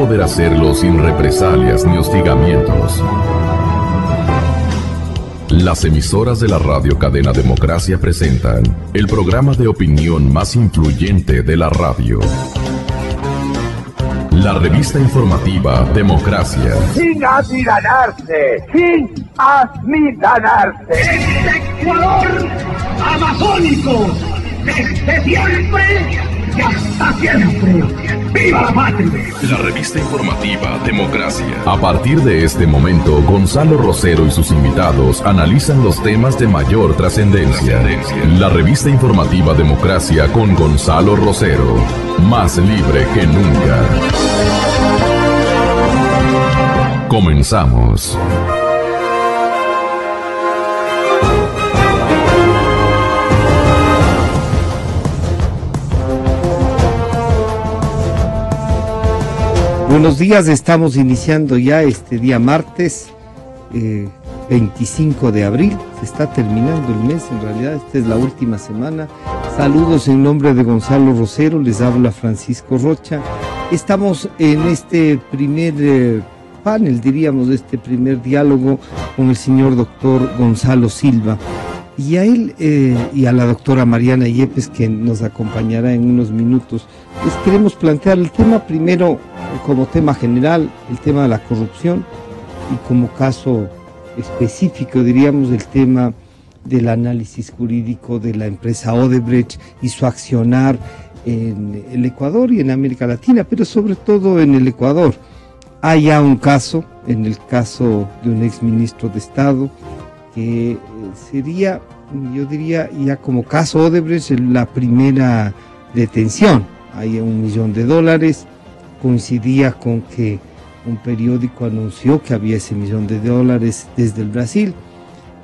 poder hacerlo sin represalias ni hostigamientos. Las emisoras de la radio cadena Democracia presentan el programa de opinión más influyente de la radio. La revista informativa Democracia. Sin amilanarse, sin amilanarse. Este Ecuador amazónico, desde siempre y hasta siempre. ¡Viva la patria! La revista informativa Democracia. A partir de este momento, Gonzalo Rosero y sus invitados analizan los temas de mayor trascendencia. La revista informativa Democracia con Gonzalo Rosero. Más libre que nunca. Comenzamos. Buenos días, estamos iniciando ya este día martes 25 de abril, se está terminando el mes, en realidad esta es la última semana. Saludos en nombre de Gonzalo Rosero, les habla Francisco Rocha. Estamos en este primer panel, diríamos, de este primer diálogo con el señor doctor Gonzalo Silva. Y a él y a la doctora Mariana Yepes, que nos acompañará en unos minutos, les queremos plantear el tema primero como tema general, el tema de la corrupción, y como caso específico, diríamos, el tema del análisis jurídico de la empresa Odebrecht y su accionar en el Ecuador y en América Latina, pero sobre todo en el Ecuador. Hay ya un caso, en el caso de un exministro de Estado, que sería, yo diría, ya como caso Odebrecht, la primera detención. Hay $1 millón, coincidía con que un periódico anunció que había ese $1 millón desde el Brasil,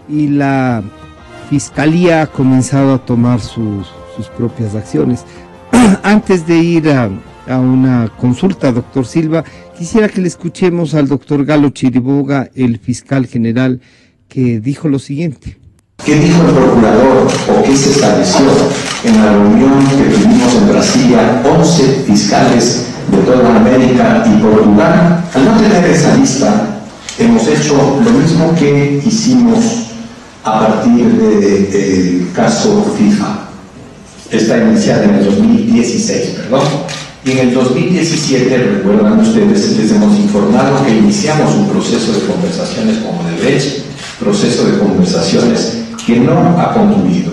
y la Fiscalía ha comenzado a tomar sus propias acciones. Antes de ir a una consulta, doctor Silva, quisiera que le escuchemos al doctor Galo Chiriboga, el fiscal general, que dijo lo siguiente. ¿Qué dijo el procurador o qué se estableció en la reunión que tuvimos en Brasilia 11 fiscales de toda América y Portugal? Al no tener esa lista, hemos hecho lo mismo que hicimos a partir del caso FIFA. Está iniciada en el 2016, perdón. Y en el 2017, recuerdan ustedes, les hemos informado que iniciamos un proceso de conversaciones con Odebrecht, proceso de conversaciones que no ha concluido.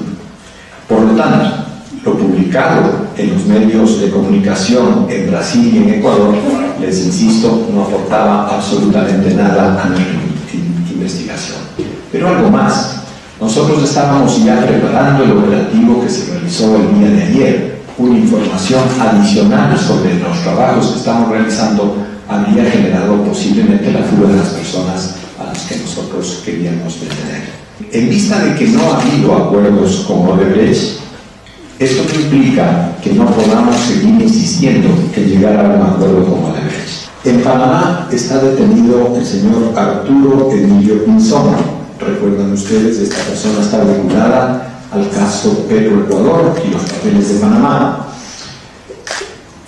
Por lo tanto, lo publicado en los medios de comunicación en Brasil y en Ecuador, les insisto, no aportaba absolutamente nada a nuestra investigación. Pero algo más, nosotros estábamos ya preparando el operativo que se realizó el día de ayer. Una información adicional sobre los trabajos que estamos realizando habría generado posiblemente la fuga de las personas a las que nosotros queríamos detener. En vista de que no ha habido acuerdos con Odebrecht, esto no implica que no podamos seguir insistiendo en llegar a un acuerdo con Odebrecht. En Panamá está detenido el señor Arturo Emilio Pinzón. Recuerdan ustedes, esta persona está vinculada al caso Petroecuador y los papeles de Panamá.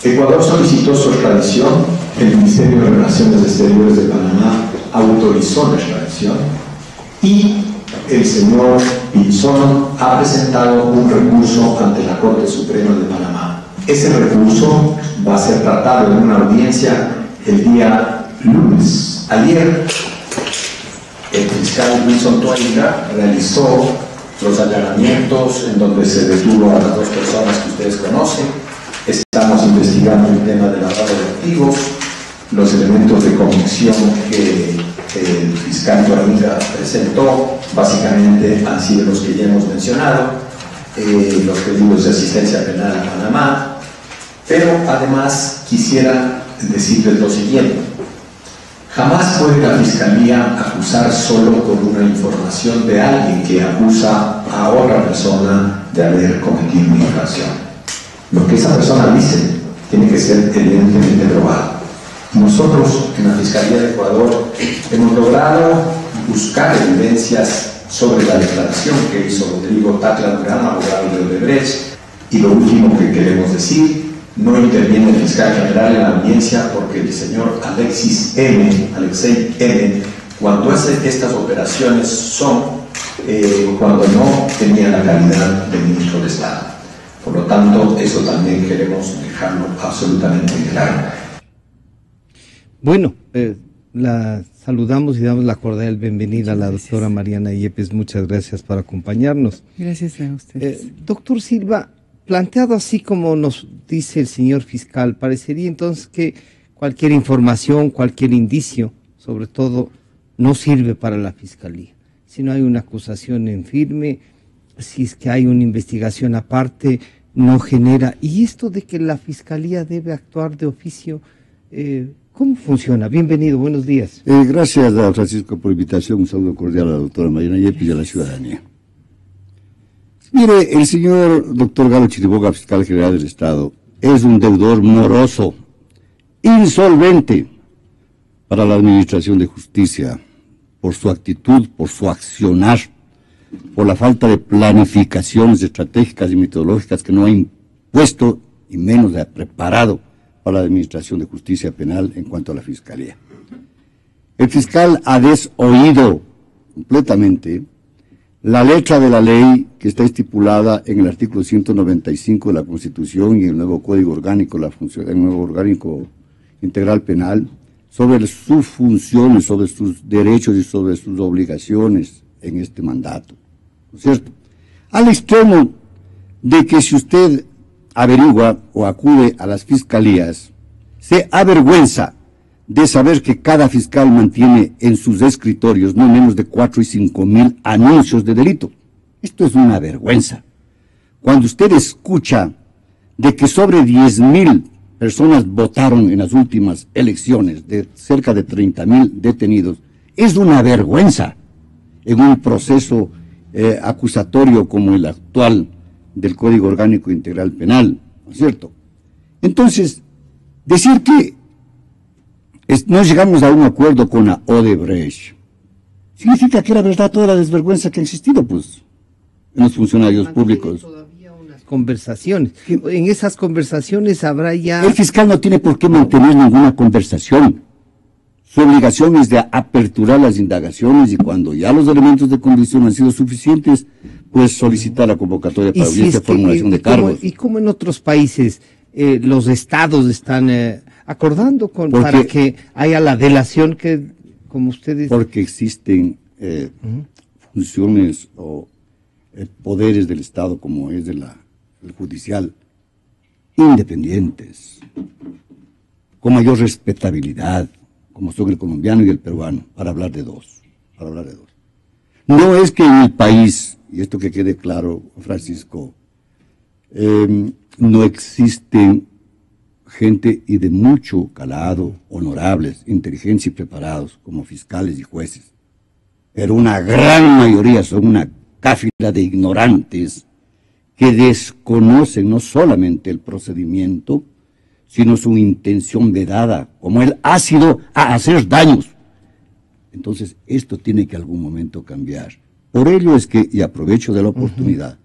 Ecuador solicitó su extradición, el Ministerio de Relaciones Exteriores de Panamá autorizó la extradición y el señor Pinzón ha presentado un recurso ante la Corte Suprema de Panamá. Ese recurso va a ser tratado en una audiencia el día lunes. Ayer, el fiscal Wilson Toinga realizó los allanamientos en donde se detuvo a las 2 personas que ustedes conocen. Estamos investigando el tema de lavado de activos, los elementos de convicción que el fiscal Toinga presentó, básicamente han sido los que ya hemos mencionado, los pedidos de asistencia penal a Panamá, pero además quisiera decirles lo siguiente. Jamás puede la Fiscalía acusar solo por una información de alguien que acusa a otra persona de haber cometido una infracción. Lo que esa persona dice tiene que ser evidentemente probado. Nosotros en la Fiscalía de Ecuador hemos logrado buscar evidencias sobre la declaración que hizo Rodrigo Tacla Durán, abogado de Odebrecht, y lo último que queremos decir No interviene el fiscal general en la audiencia porque el señor Alexei M., cuando hace estas operaciones son cuando no tenía la calidad de ministro de Estado. Por lo tanto, eso también queremos dejarlo absolutamente claro. Bueno, la saludamos y damos la cordial bienvenida a la doctora Mariana Yepes. Muchas gracias por acompañarnos. Gracias a ustedes. Doctor Silva, planteado así como nos dice el señor fiscal, parecería entonces que cualquier información, cualquier indicio, sobre todo, no sirve para la fiscalía. Si no hay una acusación en firme, si es que hay una investigación aparte, no genera. Y esto de que la fiscalía debe actuar de oficio, ¿cómo funciona? Bienvenido, buenos días. Gracias a Francisco por la invitación. Un saludo cordial a la doctora Mariana Yepes y a la ciudadanía. Mire, el señor doctor Galo Chiriboga, fiscal general del Estado, es un deudor moroso, insolvente para la administración de justicia, por su actitud, por su accionar, por la falta de planificaciones estratégicas y metodológicas que no ha impuesto y menos ha preparado para la administración de justicia penal en cuanto a la fiscalía. El fiscal ha desoído completamente la letra de la ley que está estipulada en el artículo 195 de la Constitución y el nuevo Código Orgánico, el nuevo Orgánico Integral Penal, sobre sus funciones, sobre sus derechos y sobre sus obligaciones en este mandato, ¿no es cierto? Al extremo de que si usted averigua o acude a las fiscalías, se avergüenza de saber que cada fiscal mantiene en sus escritorios no menos de 4 y 5 mil anuncios de delito. Esto es una vergüenza. Cuando usted escucha de que sobre 10.000 personas votaron en las últimas elecciones, de cerca de 30.000 detenidos, es una vergüenza en un proceso acusatorio como el actual del Código Orgánico Integral Penal, ¿no es cierto? Entonces, decir que no llegamos a un acuerdo con la Odebrecht significa que era verdad toda la desvergüenza que ha existido, pues, en los funcionarios públicos. Todavía unas conversaciones. En esas conversaciones habrá ya... El fiscal no tiene por qué mantener ninguna conversación. Su obligación es de aperturar las indagaciones y cuando ya los elementos de convicción han sido suficientes, pues solicitar la convocatoria para audiencia de formulación de cargos. ¿Y cómo en otros países los estados están acordando para que haya la delación que, como ustedes... Porque existen funciones o poderes del Estado, como es el judicial, independientes, con mayor respetabilidad, como son el colombiano y el peruano, para hablar de dos. No es que en el país, y esto que quede claro, Francisco, no existen gente y de mucho calado, honorables, inteligencia y preparados, como fiscales y jueces. Pero una gran mayoría son una cáfila de ignorantes que desconocen no solamente el procedimiento, sino su intención vedada, como el ácido, a hacer daños. Entonces, esto tiene que algún momento cambiar. Por ello es que, y aprovecho de la oportunidad,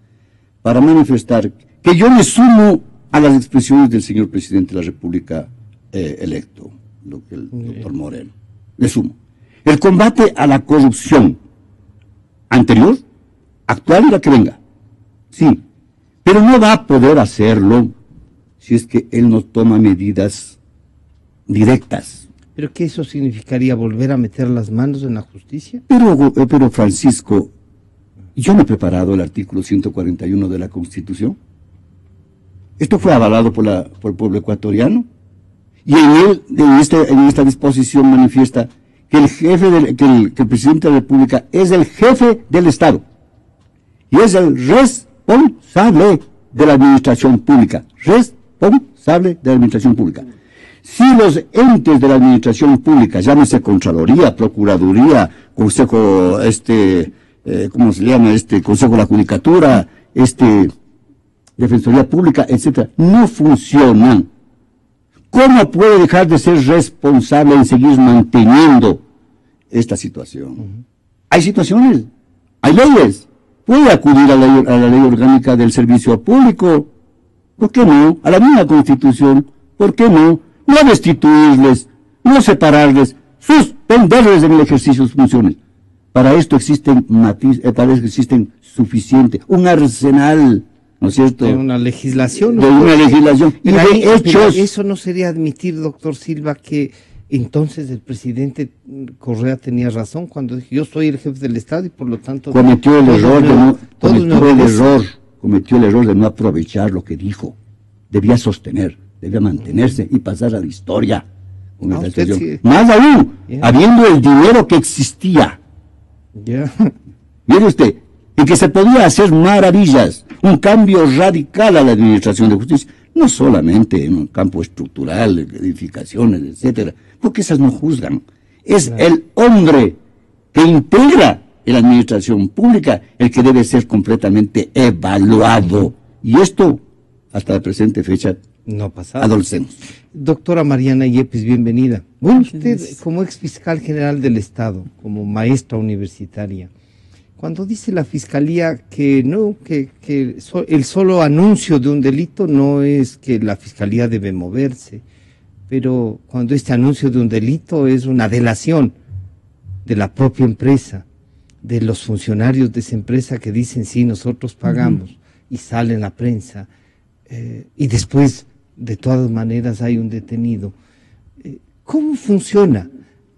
para manifestar que yo me sumo a las expresiones del señor presidente de la República electo, lo que el doctor Moreno, le sumo. El combate a la corrupción anterior, actual y la que venga, sí, pero no va a poder hacerlo si es que él no toma medidas directas. ¿Pero qué eso significaría? ¿Volver a meter las manos en la justicia? Pero Francisco, yo me he preparado el artículo 141 de la Constitución. Esto fue avalado por el pueblo ecuatoriano. Y en esta disposición manifiesta que el presidente de la República es el jefe del Estado. Y es el responsable de la administración pública. Responsable de la administración pública. Si los entes de la administración pública, llámese Contraloría, Procuraduría, Consejo, ¿cómo se llama? Consejo de la Judicatura, Defensoría Pública, etcétera, no funcionan, ¿cómo puede dejar de ser responsable en seguir manteniendo esta situación? Hay situaciones, hay leyes, puede acudir a la ley orgánica del servicio público, ¿Por qué no? A la misma Constitución, ¿por qué no? No destituirles, no separarles, suspenderles en el ejercicio de sus funciones. Para esto existen para eso existen suficiente, un arsenal, ¿no es cierto? De una legislación. De una legislación y de hechos. Pero eso no sería admitir, doctor Silva, que entonces el presidente Correa tenía razón cuando dijo, yo soy el jefe del Estado y por lo tanto... Cometió el error de no aprovechar lo que dijo. Debía sostener, debía mantenerse y pasar a la historia. Más aún, habiendo el dinero que existía. Mire usted, en que se podía hacer maravillas, un cambio radical a la administración de justicia, no solamente en un campo estructural, edificaciones, etcétera, porque esas no juzgan. Es el hombre que integra la administración pública el que debe ser completamente evaluado. Y esto, hasta la presente fecha, no pasa. Adolecemos. Doctora Mariana Yepes, bienvenida. Bueno, usted como ex fiscal general del Estado, como maestra universitaria, cuando dice la Fiscalía que no, que el solo anuncio de un delito no es que la Fiscalía debe moverse, pero cuando este anuncio de un delito es una delación de la propia empresa, de los funcionarios de esa empresa que dicen sí, nosotros pagamos, y sale en la prensa, y después de todas maneras hay un detenido. ¿Cómo funciona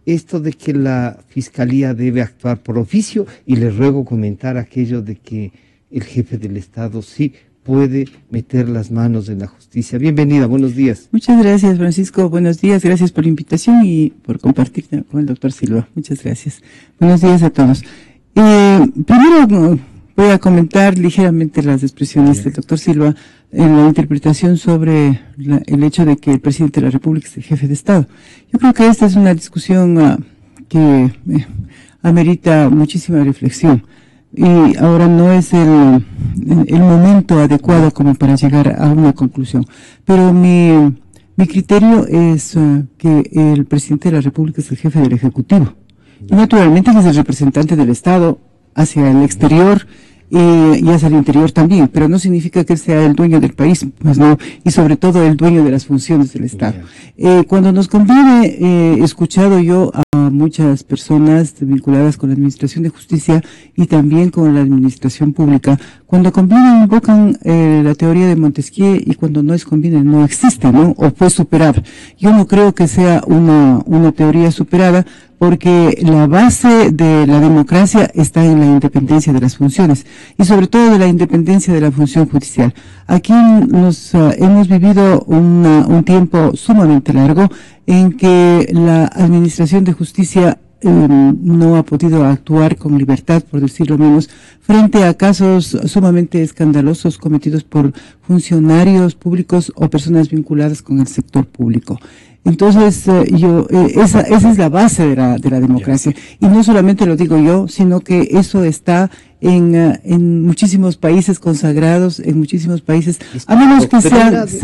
esto de que la Fiscalía debe actuar por oficio? Y le ruego comentar aquello de que el jefe del Estado sí puede meter las manos en la justicia. Bienvenida, buenos días. Muchas gracias, Francisco. Buenos días, gracias por la invitación y por compartir con el doctor Silva. Muchas gracias. Buenos días a todos. Primero voy a comentar ligeramente las expresiones del doctor Silva en la interpretación sobre el hecho de que el presidente de la República es el jefe de Estado. Yo creo que esta es una discusión que amerita muchísima reflexión y ahora no es el momento adecuado como para llegar a una conclusión. Pero mi criterio es que el presidente de la República es el jefe del Ejecutivo y naturalmente es el representante del Estado hacia el exterior y hacia el interior también, pero no significa que él sea el dueño del país, pues no, y sobre todo el dueño de las funciones del Estado. Cuando nos conviene, he escuchado yo a muchas personas vinculadas con la Administración de Justicia y también con la Administración Pública, cuando conviene invocan la teoría de Montesquieu y cuando no es conviene no existe, ¿no? O fue superada. Yo no creo que sea una teoría superada, porque la base de la democracia está en la independencia de las funciones y sobre todo de la independencia de la función judicial. Aquí hemos vivido un tiempo sumamente largo en que la Administración de Justicia no ha podido actuar con libertad, por decirlo menos, frente a casos sumamente escandalosos cometidos por funcionarios públicos o personas vinculadas con el sector público. Entonces, esa es la base de la democracia. Y no solamente lo digo yo, sino que eso está en muchísimos países consagrados, en muchísimos países, a menos que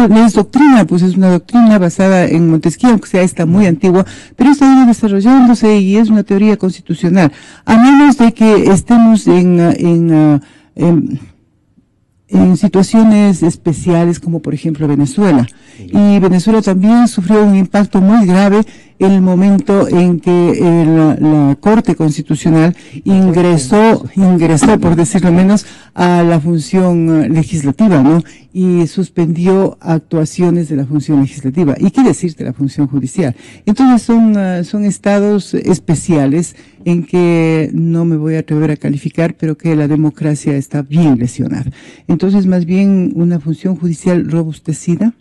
no es doctrina, pues es una doctrina basada en Montesquieu, aunque sea esta muy antigua, pero está ido desarrollándose y es una teoría constitucional. A menos de que estemos en situaciones especiales como por ejemplo Venezuela. Y Venezuela también sufrió un impacto muy grave en el momento en que la Corte Constitucional ingresó, por decirlo menos, a la función legislativa, ¿no? Y suspendió actuaciones de la función legislativa. ¿Y qué decir de la función judicial? Entonces son estados especiales en que no me voy a atrever a calificar, pero que la democracia está bien lesionada. Entonces, más bien una función judicial robustecida,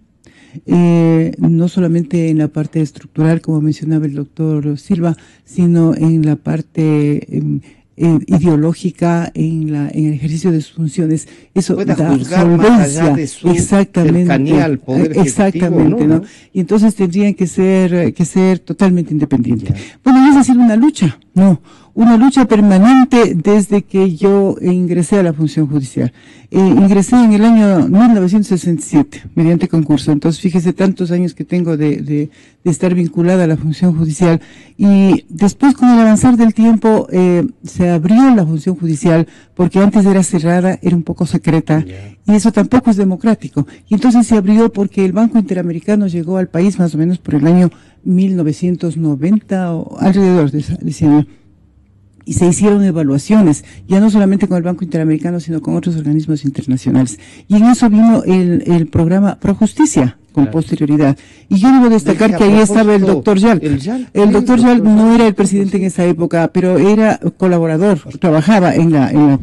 no solamente en la parte estructural, como mencionaba el doctor Silva, sino en la parte ideológica, en el ejercicio de sus funciones. Eso pueda da juzgar más allá de su cercanía al poder exactamente, ¿no? Y entonces tendrían que ser totalmente independientes. Bueno, es decir, una lucha No, una lucha permanente desde que yo ingresé a la función judicial. Ingresé en el año 1967 mediante concurso. Entonces, fíjese tantos años que tengo de estar vinculada a la función judicial. Y después, con el avanzar del tiempo, se abrió la función judicial porque antes era cerrada, era un poco secreta. Y eso tampoco es democrático. Y entonces se abrió porque el Banco Interamericano llegó al país más o menos por el año 1990 o alrededor de ese año. Y se hicieron evaluaciones, ya no solamente con el Banco Interamericano, sino con otros organismos internacionales. Y en eso vino el programa Pro Justicia, con posterioridad. Y yo debo destacar que ahí estaba el doctor Yal. El doctor Yal no era el presidente en esa época, pero era colaborador, trabajaba en la era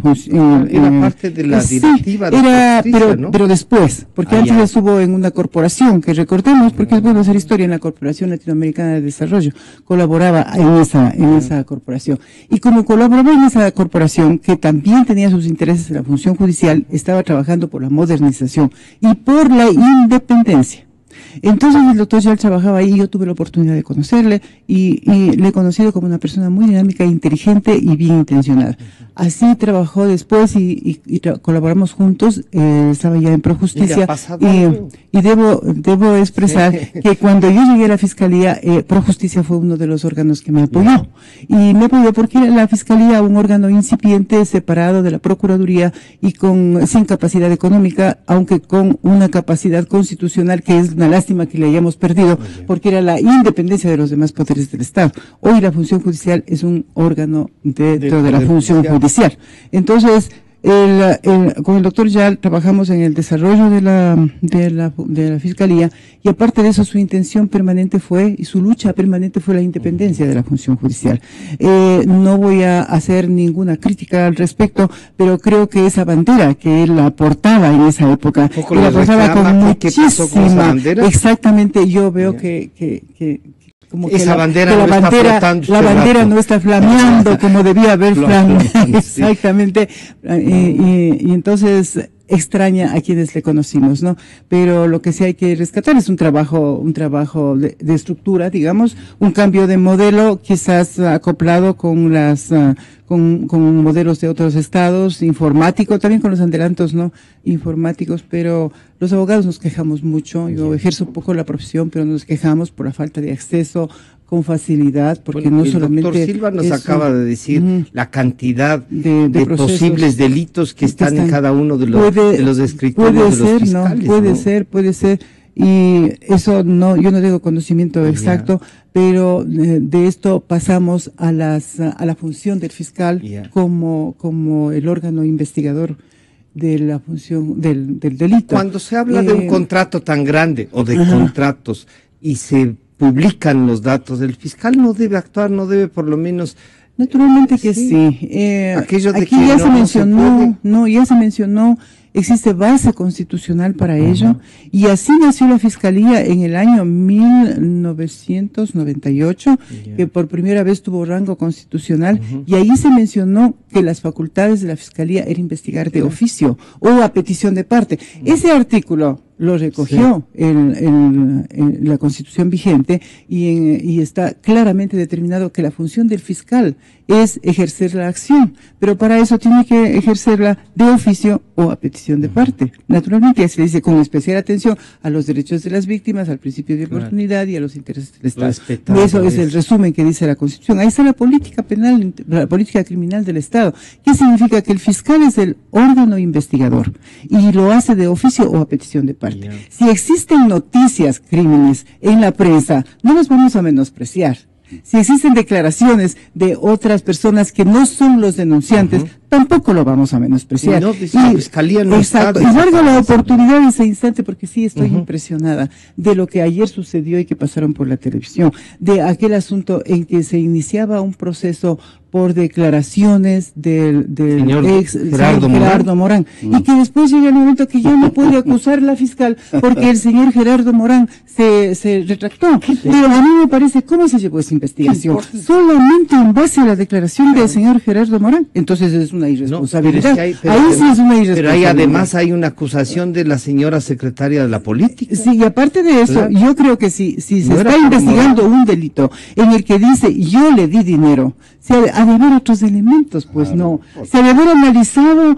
parte de la directiva de justicia, ¿no? Pero después, porque antes estuvo en una corporación, que recordemos, porque es bueno hacer historia, en la Corporación Latinoamericana de Desarrollo, colaboraba en esa corporación. Y como colaboraba en esa corporación, que también tenía sus intereses en la función judicial, estaba trabajando por la modernización y por la independencia. Entonces el doctor Yal trabajaba ahí, yo tuve la oportunidad de conocerle y le he conocido como una persona muy dinámica, inteligente y bien intencionada. Así trabajó después y colaboramos juntos, estaba ya en Pro Justicia y debo expresar que cuando yo llegué a la Fiscalía, Pro Justicia fue uno de los órganos que me apoyó. Y me apoyó porque era la Fiscalía un órgano incipiente, separado de la Procuraduría y sin capacidad económica, aunque con una capacidad constitucional que es una lástima que le hayamos perdido, porque era la independencia de los demás poderes del Estado. Hoy la función judicial es un órgano dentro de la función judicial. Entonces, con el doctor Yal trabajamos en el desarrollo de la Fiscalía, y aparte de eso su intención permanente fue, y su lucha permanente fue la independencia de la función judicial. No voy a hacer ninguna crítica al respecto, pero creo que esa bandera que él aportaba en esa época, y la aportaba con muchísima, exactamente, yo veo que como que esa bandera la bandera no está flameando como debía haber flameado. Exactamente. Y entonces extraña a quienes le conocimos, ¿no? Pero lo que sí hay que rescatar es un trabajo de estructura, digamos, un cambio de modelo, quizás acoplado con con modelos de otros estados, informático, también con los adelantos, ¿no? Informáticos, pero los abogados nos quejamos mucho. Yo ejerzo un poco la profesión, pero nos quejamos por la falta de acceso con facilidad, porque no solamente... El doctor Silva nos acaba de decir la cantidad de posibles delitos que están en cada uno de los escritorios de los fiscales. Puede ser, y eso no, yo no tengo conocimiento exacto, pero de esto pasamos a la función del fiscal como el órgano investigador de la función del delito. Cuando se habla de un contrato tan grande o de contratos y se publican los datos, el fiscal no debe actuar, no debe por lo menos... Naturalmente que sí. Aquí ya se mencionó, existe base constitucional para ello, y así nació la Fiscalía en el año 1998, que por primera vez tuvo rango constitucional, y ahí se mencionó que las facultades de la Fiscalía era investigar de oficio o a petición de parte. Ese artículo lo recogió en la Constitución vigente, y está claramente determinado que la función del fiscal es ejercer la acción, pero para eso tiene que ejercerla de oficio o a petición de parte. Naturalmente, se dice con especial atención a los derechos de las víctimas, al principio de oportunidad y a los intereses del Estado. Eso es el resumen que dice la Constitución. Ahí está la política penal, la política criminal del Estado. ¿Qué significa? Que el fiscal es el órgano investigador y lo hace de oficio o a petición de parte. Si existen noticias, crímenes en la prensa, no los vamos a menospreciar. Si existen declaraciones de otras personas que no son los denunciantes, tampoco lo vamos a menospreciar. La Fiscalía no está... Y valga la oportunidad en ese instante, porque sí estoy impresionada de lo que ayer sucedió y que pasaron por la televisión, de aquel asunto en que se iniciaba un proceso por declaraciones del Señor ex Gerardo Gerardo Morán, y que después llega el momento que ya no puede acusar la fiscal porque el señor Gerardo Morán se retractó. Pero a mí me parece, ¿cómo se llevó esa investigación? Solamente en base a la declaración del señor Gerardo Morán. Entonces es una irresponsabilidad. Ahí sí es una irresponsabilidad. Pero ahí además hay una acusación de la señora secretaria de la política. Sí, y aparte de eso, yo creo que si se está investigando un delito en el que dice yo le di dinero, ha de haber otros elementos, pues no. Se ha de haber analizado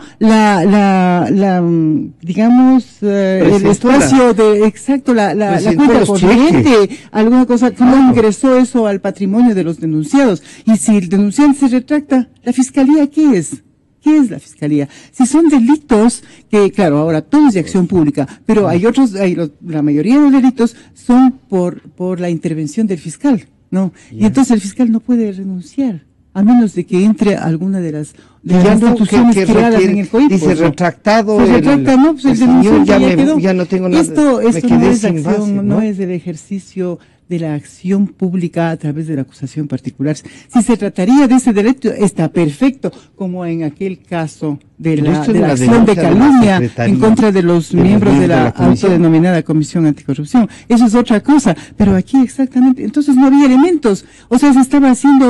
digamos, el espacio exacto, la cuenta corriente, alguna cosa, cómo ingresó eso al patrimonio de los denunciados. Y si el denunciante se retracta, ¿la fiscalía qué es? ¿Qué es la fiscalía? Si son delitos que, claro, ahora todo es de acción pública, pero hay otros, la mayoría de los delitos son por la intervención del fiscal, ¿no? Y entonces el fiscal no puede renunciar, a menos de que entre alguna de las instituciones creadas en el COIP. Dice retractado. Se retracta, no, pues el denunciante ya no tengo nada. Esto no es acción, no es el ejercicio de la acción pública a través de la acusación particular. Si se trataría de ese derecho, está perfecto, como en aquel caso de la acción de calumnia en contra de los miembros de la autodenominada Comisión Anticorrupción. Eso es otra cosa, pero aquí exactamente, entonces no había elementos. O sea, se estaba haciendo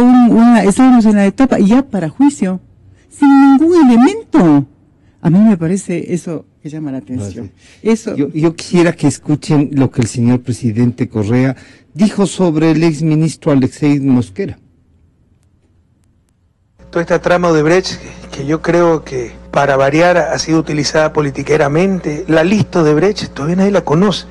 estábamos en la etapa ya para juicio, sin ningún elemento. A mí me parece eso que llama la atención. Eso. Yo quisiera que escuchen lo que el señor presidente Correa dijo sobre el exministro Alexei Mosquera. Toda esta trama de Brecht, que yo creo que para variar ha sido utilizada politiqueramente, la lista de Brecht todavía nadie la conoce.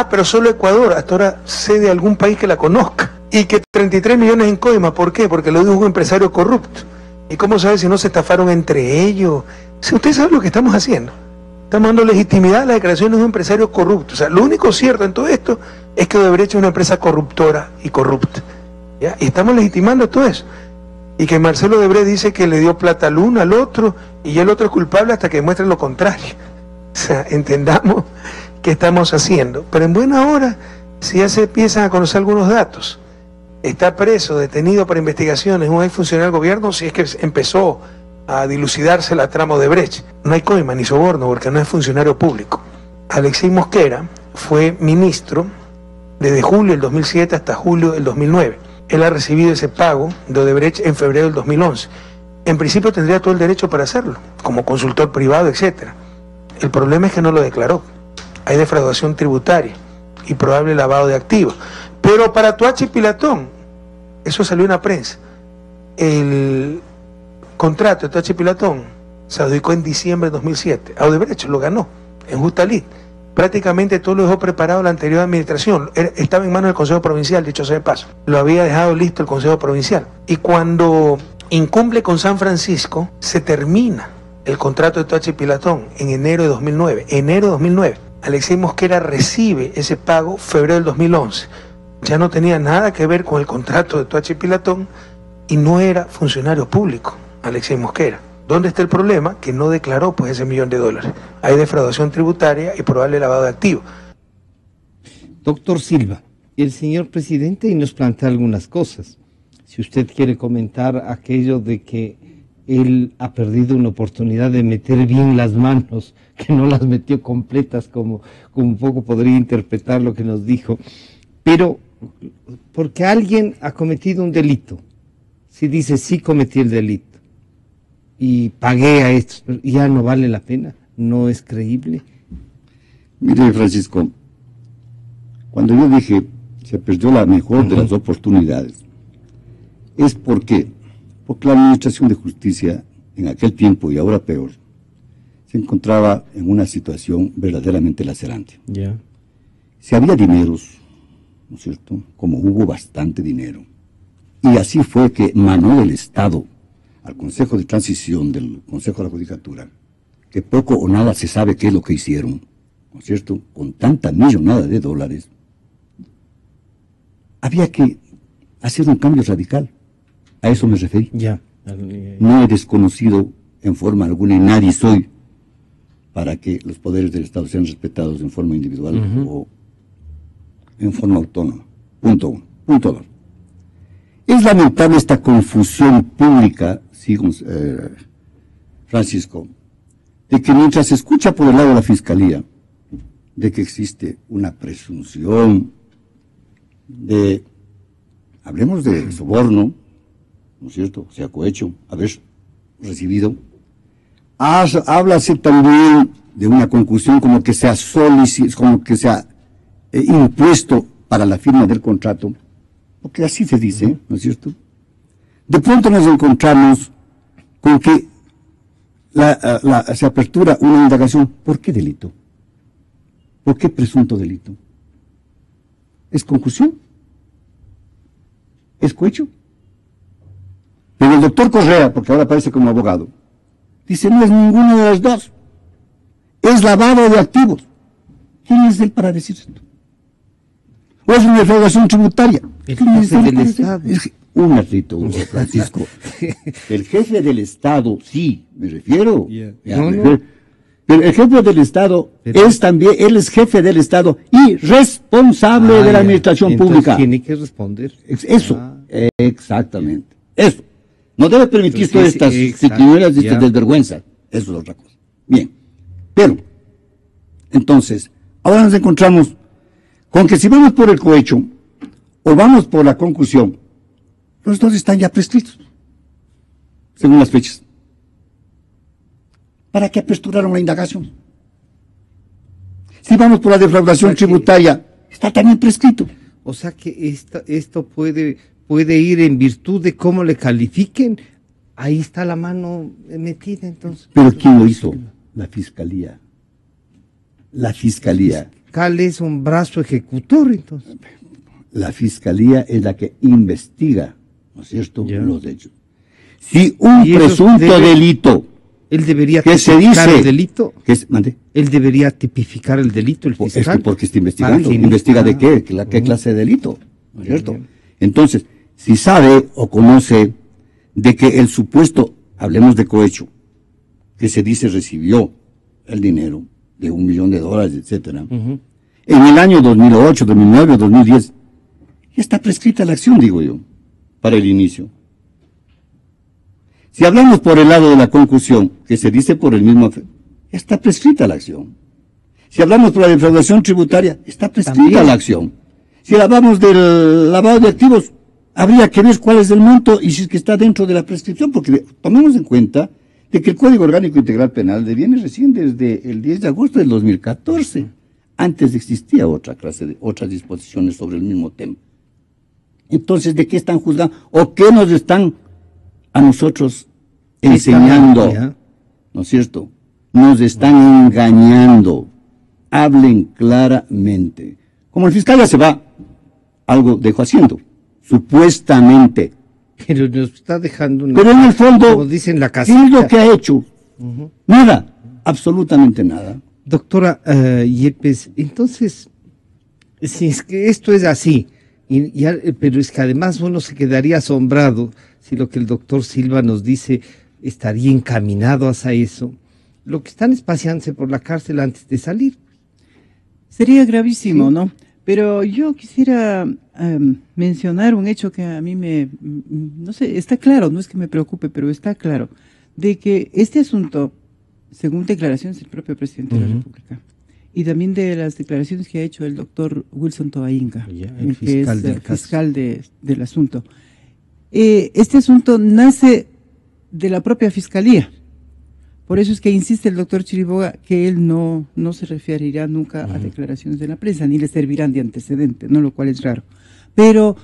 Pero solo Ecuador, hasta ahora sé de algún país que la conozca. Y que 33 millones en coima, ¿por qué? Porque lo dijo un empresario corrupto. ¿Y cómo sabe si no se estafaron entre ellos? Si usted sabe lo que estamos haciendo. Estamos dando legitimidad a las declaraciones de un empresario corrupto. O sea, lo único cierto en todo esto es que Odebrecht es una empresa corruptora y corrupta, ¿ya? Y estamos legitimando todo eso. Y que Marcelo Odebrecht dice que le dio plata al uno, al otro, y el otro es culpable hasta que demuestre lo contrario. O sea, entendamos qué estamos haciendo. Pero en buena hora, si ya se empiezan a conocer algunos datos. Está preso, detenido por investigaciones, un ex funcionario del gobierno, si es que empezó a dilucidarse la trama de Brecht. No hay coima ni soborno porque no es funcionario público. Alexei Mosquera fue ministro desde julio del 2007 hasta julio del 2009. Él ha recibido ese pago de Odebrecht en febrero del 2011. En principio tendría todo el derecho para hacerlo, como consultor privado, etc. El problema es que no lo declaró. Hay defraudación tributaria y probable lavado de activos. Pero para Tuachi Pilatón, eso salió en la prensa, el contrato de Tuachi Pilatón se adjudicó en diciembre de 2007. A Odebrecht lo ganó en justa lid. Prácticamente todo lo dejó preparado la anterior administración. Estaba en manos del Consejo Provincial, dicho sea de paso. Lo había dejado listo el Consejo Provincial. Y cuando incumple con San Francisco, se termina el contrato de Tuachi Pilatón en enero de 2009. Enero de 2009. Alexei Mosquera recibe ese pago febrero del 2011. Ya no tenía nada que ver con el contrato de Tuachi Pilatón y no era funcionario público, Alexei Mosquera. ¿Dónde está el problema? Que no declaró pues ese $1.000.000. Hay defraudación tributaria y probable lavado de activos. Doctor Silva, el señor presidente y nos plantea algunas cosas. Si usted quiere comentar aquello de que él ha perdido una oportunidad de meter bien las manos, que no las metió completas como un poco podría interpretar lo que nos dijo, pero porque alguien ha cometido un delito, si dice sí cometí el delito y pagué a estos, pero ya no vale la pena, no es creíble. Mire, Francisco, cuando yo dije se perdió la mejor de las oportunidades, es porque la Administración de Justicia en aquel tiempo y ahora peor se encontraba en una situación verdaderamente lacerante. Si había dineros, ¿no es cierto?, como hubo bastante dinero, y así fue que emanó del Estado al Consejo de Transición del Consejo de la Judicatura, que poco o nada se sabe qué es lo que hicieron, ¿no es cierto?, con tanta millonada de dólares, había que hacer un cambio radical. A eso me referí. No he desconocido en forma alguna y nadie soy para que los poderes del Estado sean respetados en forma individual o en forma autónoma. Punto uno. Punto dos. Es lamentable esta confusión pública, sí, Francisco, de que mientras se escucha por el lado de la Fiscalía de que existe una presunción de, hablemos de soborno, ¿no es cierto?, o sea, cohecho, haber recibido, háblase también de una conclusión como que se ha impuesto para la firma del contrato, porque así se dice, ¿no es cierto? De pronto nos encontramos con que se apertura una indagación. ¿Por qué delito? ¿Por qué presunto delito? ¿Es conclusión? ¿Es cohecho? Pero el doctor Correa, porque ahora aparece como abogado, dice, no es ninguno de los dos. Es lavado de activos. ¿Quién es él para decir esto? ¿O es una defraudación tributaria? El jefe del Estado. Un ratito, Francisco. El jefe del Estado, sí, me refiero. Pero el jefe del Estado es también, él es jefe del Estado y responsable de la administración pública. Tiene que responder. Eso, exactamente. Eso. No debe permitir todas estas triquiñuelas y estas desvergüenzas. Eso es otra cosa. Bien. Pero, entonces, ahora nos encontramos con que si vamos por el cohecho o vamos por la conclusión, los dos están ya prescritos, según las fechas. ¿Para qué aperturaron la indagación? Si vamos por la defraudación tributaria, está también prescrito. O sea que esto puede ir en virtud de cómo le califiquen. Ahí está la mano metida, entonces. ¿Pero quién lo hizo? La Fiscalía. La Fiscalía. El fiscal es un brazo ejecutor, entonces. La Fiscalía es la que investiga, ¿no es cierto?, los hechos. Si un presunto delito, él debería tipificar el delito. ¿Mande? Él debería tipificar el delito, el fiscal. Porque está investigando. ¿Investiga de qué? ¿Qué clase de delito? ¿No es cierto? Entonces, si sabe o conoce de que el supuesto, hablemos de cohecho, que se dice recibió el dinero de $1 millón, etcétera, en el año 2008, 2009, 2010, ya está prescrita la acción, digo yo, para el inicio. Si hablamos por el lado de la conclusión, que se dice por el mismo, ya está prescrita la acción. Si hablamos por la defraudación tributaria, está prescrita la acción. Si hablamos del lavado de activos, habría que ver cuál es el monto y si es que está dentro de la prescripción, porque tomemos en cuenta de que el Código Orgánico Integral Penal deviene recién desde el 10 de agosto del 2014. Antes existía otras disposiciones sobre el mismo tema. Entonces, ¿de qué están juzgando? ¿O qué nos están a nosotros enseñando? ¿No es cierto? Nos están engañando. Hablen claramente. Como el fiscal ya se va, algo dejó haciendo, supuestamente. Pero nos está dejando Pero en el fondo, como dicen, la casita. ¿qué es lo que ha hecho? Nada, absolutamente nada. Doctora Yepes, entonces, si es que esto es así, pero es que además uno se quedaría asombrado si lo que el doctor Silva nos dice estaría encaminado hacia eso. Lo que están es paseándose por la cárcel antes de salir. Sería gravísimo, ¿no? Pero yo quisiera mencionar un hecho que a mí no sé, está claro, no es que me preocupe, pero está claro, de que este asunto, según declaraciones del propio presidente de la República, y también de las declaraciones que ha hecho el doctor Wilson Tobainga, el fiscal que es fiscal del asunto, este asunto nace de la propia Fiscalía. Por eso es que insiste el doctor Chiriboga que él no se referirá nunca a declaraciones de la prensa, ni le servirán de antecedente, ¿no? Lo cual es raro. Pero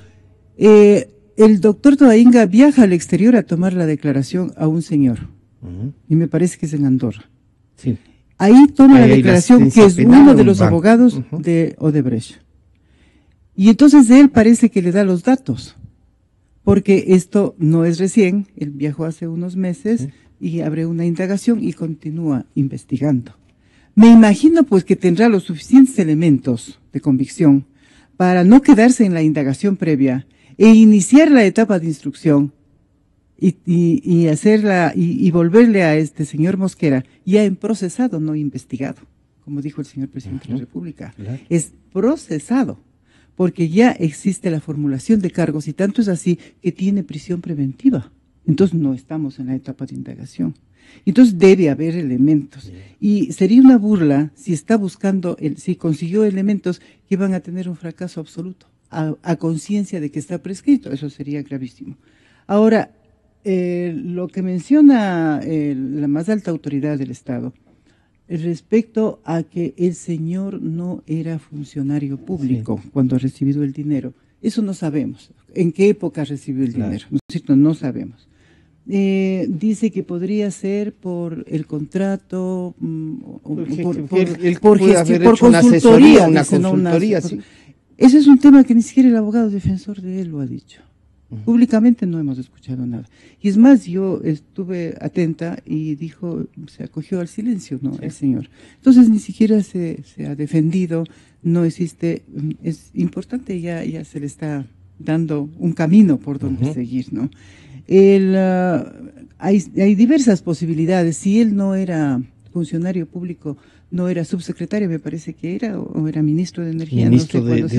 el doctor Tobainga viaja al exterior a tomar la declaración a un señor, y me parece que es en Andorra. Sí. Ahí toma la la declaración que es uno de los abogados de Odebrecht. Y entonces él parece que le da los datos, porque esto no es recién, él viajó hace unos meses, y abre una indagación y continúa investigando. Me imagino pues que tendrá los suficientes elementos de convicción para no quedarse en la indagación previa e iniciar la etapa de instrucción y hacerla y volverle a este señor Mosquera ya en procesado, no investigado, como dijo el señor presidente de la República. Es procesado, porque ya existe la formulación de cargos y tanto es así que tiene prisión preventiva. Entonces no estamos en la etapa de indagación. Entonces debe haber elementos. Y sería una burla si está buscando, si consiguió elementos que van a tener un fracaso absoluto, a conciencia de que está prescrito. Eso sería gravísimo. Ahora, lo que menciona la más alta autoridad del Estado, respecto a que el señor no era funcionario público cuando ha recibido el dinero, eso no sabemos. ¿En qué época recibió el dinero? ¿No es cierto? No sabemos. Dice que podría ser por el contrato, por consultoría. Una consultoría, sí. Ese es un tema que ni siquiera el abogado defensor de él lo ha dicho. Públicamente no hemos escuchado nada. Y es más, yo estuve atenta y dijo, se acogió al silencio, ¿no? El señor. Entonces ni siquiera se ha defendido, no existe, es importante, ya se le está dando un camino por donde seguir, ¿no? Hay diversas posibilidades. Si él no era funcionario público, no era subsecretario, me parece que era, o era ministro de Energía, ministro no sé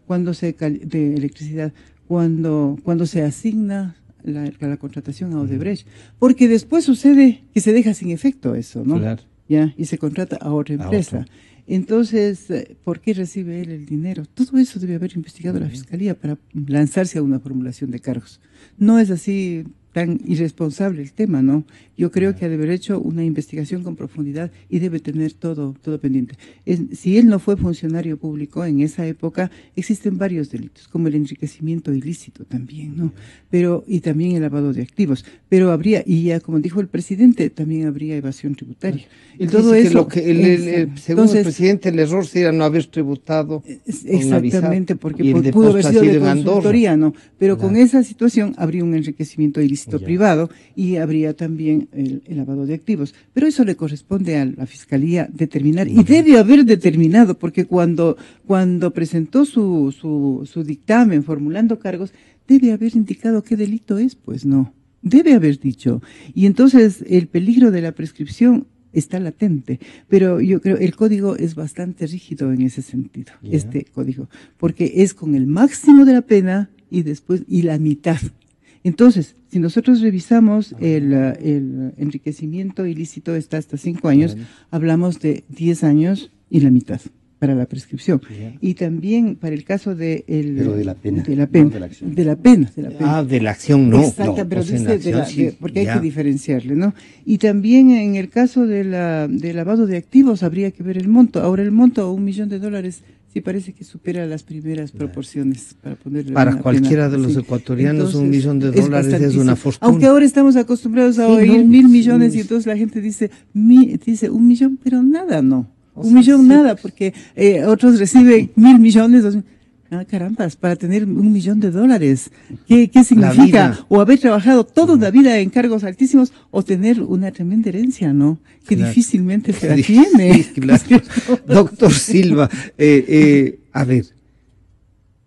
cuándo se calificó, electricidad. de electricidad, cuando se asigna la contratación a Odebrecht, porque después sucede que se deja sin efecto eso, ¿no? Claro. Ya, y se contrata a otra empresa. Entonces, ¿por qué recibe él el dinero? Todo eso debe haber investigado la Fiscalía para lanzarse a una formulación de cargos. No es así tan irresponsable el tema, ¿no? Yo creo que ha de haber hecho una investigación con profundidad y debe tener todo pendiente. Si él no fue funcionario público en esa época, existen varios delitos, como el enriquecimiento ilícito también, ¿no? Y también el lavado de activos. Pero habría, y ya como dijo el presidente, también habría evasión tributaria. Él todo dice eso, según el presidente, el error sería no haber tributado. Exactamente, porque pudo haber sido de consultoría, ¿no? Pero con esa situación habría un enriquecimiento ilícito privado y habría también el lavado de activos. Pero eso le corresponde a la Fiscalía determinar, y debe haber determinado, porque cuando presentó su dictamen formulando cargos, debe haber indicado qué delito es, pues no. Debe haber dicho. Y entonces el peligro de la prescripción está latente, pero yo creo el código es bastante rígido en ese sentido, este código, porque es con el máximo de la pena y la mitad. Entonces, si nosotros revisamos el enriquecimiento ilícito está hasta 5 años, hablamos de 10 años y la mitad para la prescripción. Y también para el caso de la pena. De la pena. Ah, de la acción no. Exacto, no, pero pues dice porque hay que diferenciarle, ¿no? Y también en el caso de lavado de activos habría que ver el monto. Ahora el monto, $1 millón, sí parece que supera las primeras proporciones para ponerle para cualquiera de los ecuatorianos. Entonces, $1 millón es una fortuna. Aunque ahora estamos acostumbrados a oír 1.000 millones y entonces la gente dice $1 millón, pero nada, no. $1 millón nada, porque otros reciben 1.000 millones, 2.000. Ah, carambas, para tener $1 millón. ¿Qué significa? O haber trabajado toda la vida en cargos altísimos o tener una tremenda herencia, ¿no? Que difícilmente se la tiene. Claro. Doctor Silva, a ver,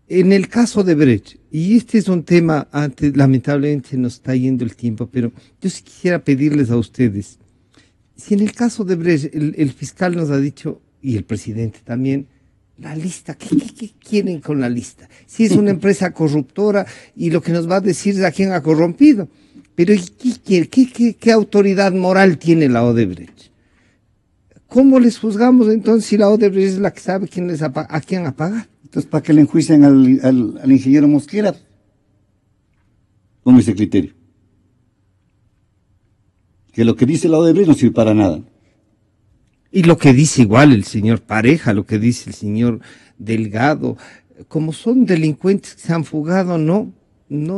en el caso de Brecht, y este es un tema, antes lamentablemente nos está yendo el tiempo, pero yo sí quisiera pedirles a ustedes, si en el caso de Brecht el fiscal nos ha dicho, y el presidente también, la lista, ¿qué quieren con la lista? Si es una empresa corruptora y lo que nos va a decir es a quién ha corrompido. Pero ¿qué autoridad moral tiene la Odebrecht? ¿Cómo les juzgamos entonces si la Odebrecht es la que sabe a quién ha pagado? Entonces, ¿para qué le enjuician al ingeniero Mosquera? Con ese criterio. Que lo que dice la Odebrecht no sirve para nada. Y lo que dice igual el señor Pareja, lo que dice el señor Delgado, como son delincuentes que se han fugado, no,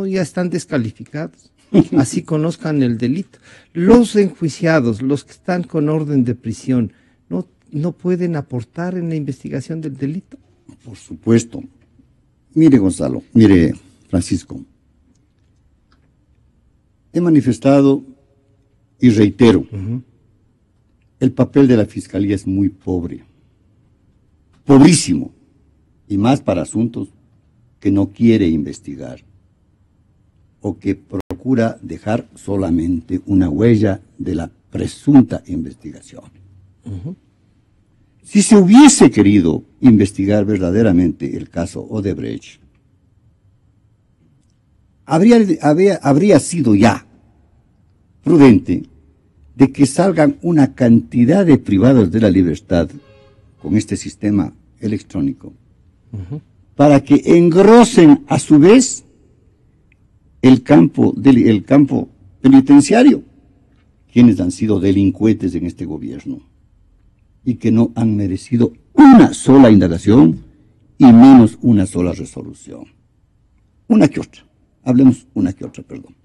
ya están descalificados. Así conozcan el delito. Los enjuiciados, los que están con orden de prisión, no pueden aportar en la investigación del delito. Por supuesto. Mire, Gonzalo, mire, Francisco. He manifestado y reitero. El papel de la Fiscalía es muy pobre, pobrísimo, y más para asuntos que no quiere investigar o que procura dejar solamente una huella de la presunta investigación. Si se hubiese querido investigar verdaderamente el caso Odebrecht, habría sido ya prudente de que salgan una cantidad de privados de la libertad con este sistema electrónico, para que engrosen a su vez el campo penitenciario, quienes han sido delincuentes en este gobierno y que no han merecido una sola indagación y menos una sola resolución. Una que otra. Hablemos una que otra, perdón.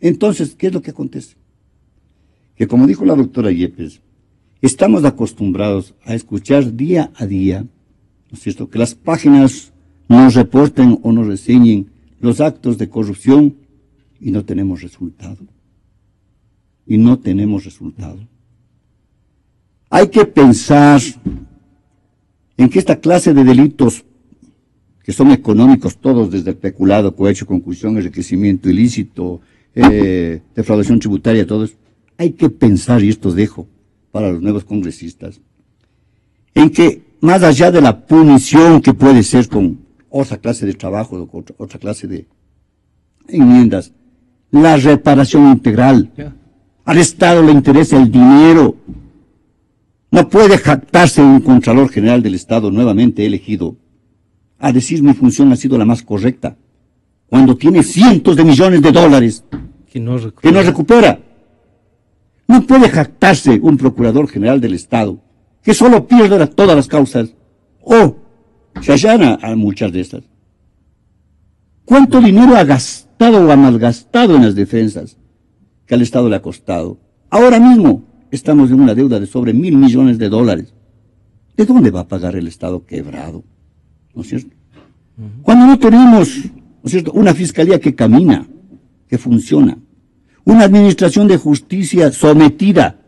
Entonces, ¿qué es lo que acontece? Que como dijo la doctora Yepes, estamos acostumbrados a escuchar día a día, ¿no es cierto?, que las páginas nos reporten o nos reseñen los actos de corrupción y no tenemos resultado. Y no tenemos resultado. Hay que pensar en que esta clase de delitos, que son económicos todos, desde el peculado, cohecho, concusión, enriquecimiento ilícito, defraudación tributaria, todos, hay que pensar, y esto dejo para los nuevos congresistas, en que más allá de la punición que puede ser con otra clase de trabajo, otra clase de enmiendas, la reparación integral. Al Estado le interesa el dinero. No puede jactarse un Contralor General del Estado nuevamente elegido a decir mi función ha sido la más correcta, cuando tiene cientos de millones de dólares que no recupera. No puede jactarse un Procurador General del Estado que solo pierde todas las causas o se allana a muchas de estas. ¿Cuánto dinero ha gastado o ha malgastado en las defensas que al Estado le ha costado? Ahora mismo estamos en una deuda de sobre 1.000 millones de dólares. ¿De dónde va a pagar el Estado quebrado? ¿No es cierto? Cuando no tenemos, ¿no es cierto?, una fiscalía que camina, que funciona, una administración de justicia sometida,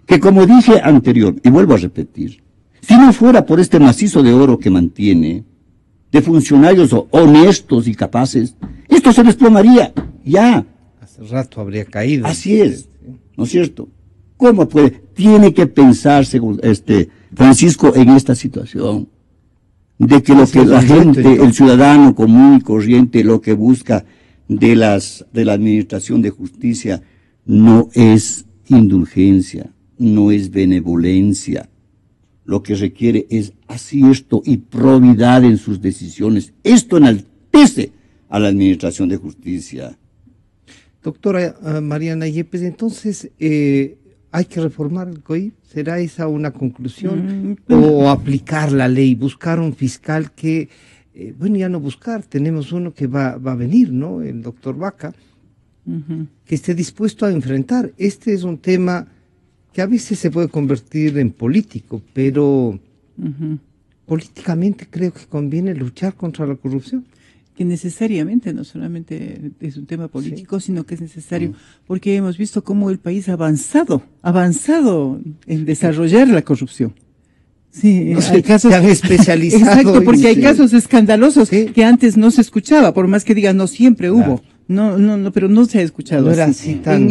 que como dije anterior, y vuelvo a repetir, si no fuera por este macizo de oro que mantiene, de funcionarios honestos y capaces, esto se desplomaría, ya. Hace rato habría caído. Así es, ¿no es cierto? ¿Cómo puede? Tiene que pensarse, Francisco, en esta situación, de que lo que la gente, el ciudadano común y corriente, lo que busca de la administración de justicia no es indulgencia, no es benevolencia. Lo que requiere es acierto y probidad en sus decisiones. Esto enaltece a la administración de justicia. Doctora Mariana Yepes, entonces, ¿hay que reformar el COIP? ¿Será esa una conclusión? ¿O aplicar la ley, buscar un fiscal que, bueno, ya no buscar, tenemos uno que va a venir, ¿no? El doctor Vaca, que esté dispuesto a enfrentar. Este es un tema que a veces se puede convertir en político, pero políticamente creo que conviene luchar contra la corrupción. Que necesariamente no solamente es un tema político, sino que es necesario, porque hemos visto cómo el país ha avanzado en desarrollar la corrupción. Sí, hay casos, se han especializado. Exacto, porque hay casos escandalosos que antes no se escuchaba, por más que digan no siempre hubo. No, pero no se ha escuchado. No era así tan...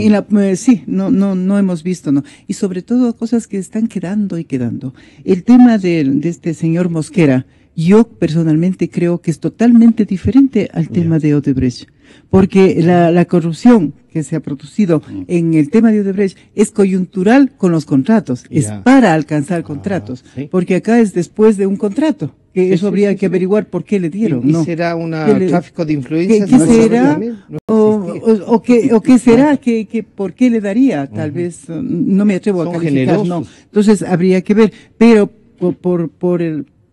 sí, no hemos visto, no. Y sobre todo cosas que están quedando y quedando. El tema de este señor Mosquera, yo personalmente creo que es totalmente diferente al tema de Odebrecht, porque la corrupción que se ha producido en el tema de Odebrecht es coyuntural con los contratos, es para alcanzar contratos, porque acá es después de un contrato, que eso habría que averiguar por qué le dieron. ¿Y será un tráfico de influencias? ¿Qué será? ¿O qué será? ¿Por qué le daría? Tal vez, no me atrevo a calificar, no. Entonces habría que ver, pero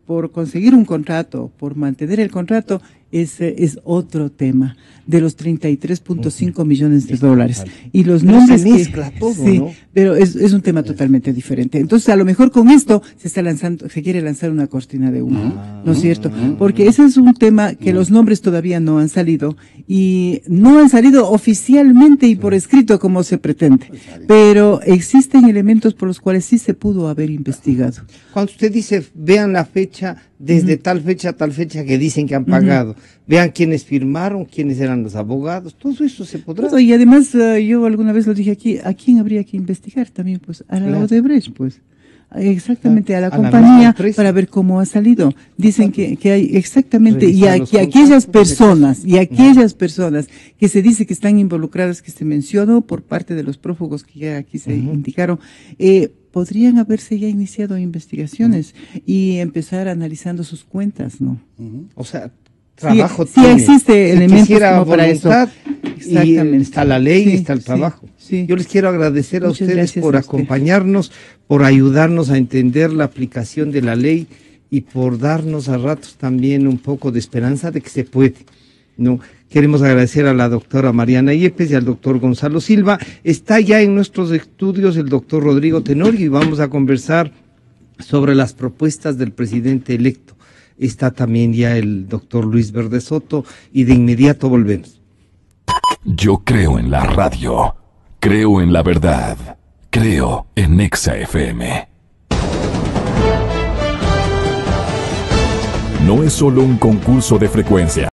por conseguir un contrato, por mantener el contrato, ese es otro tema, de los 33.5 millones de dólares. Y los nombres se mezcla todo, sí, ¿no? Pero es un tema totalmente diferente. Entonces, a lo mejor con esto se quiere lanzar una cortina de humo, ¿no es cierto? Porque ese es un tema que los nombres todavía no han salido, y no han salido oficialmente y por escrito como se pretende. Pero existen elementos por los cuales sí se pudo haber investigado. Cuando usted dice, vean la fecha, desde tal fecha a tal fecha que dicen que han pagado, vean quiénes firmaron, quiénes eran los abogados, todo eso se podrá. Y además, yo alguna vez lo dije aquí, ¿a quién habría que investigar también? Pues a la Odebrecht, pues. exactamente a la misma compañía empresa. para ver cómo ha salido. Dicen que hay exactamente, Revisar los aquellas contratos, personas que se dice que están involucradas, que se mencionó por parte de los prófugos que ya aquí se indicaron, podrían haberse ya iniciado investigaciones y empezar analizando sus cuentas, ¿no? O sea, trabajo sí existe elementos como para eso. Exactamente. Y está la ley, está el trabajo. Sí. Yo les quiero agradecer a Muchas ustedes gracias por a usted. acompañarnos, por ayudarnos a entender la aplicación de la ley y por darnos a ratos también un poco de esperanza de que se puede, ¿no? Queremos agradecer a la doctora Mariana Yepes y al doctor Gonzalo Silva. Está ya en nuestros estudios el doctor Rodrigo Tenorio y vamos a conversar sobre las propuestas del presidente electo. Está también ya el doctor Luis Verde Soto y de inmediato volvemos. Yo creo en la radio, creo en la verdad, creo en Nexa FM. No es solo un concurso de frecuencia.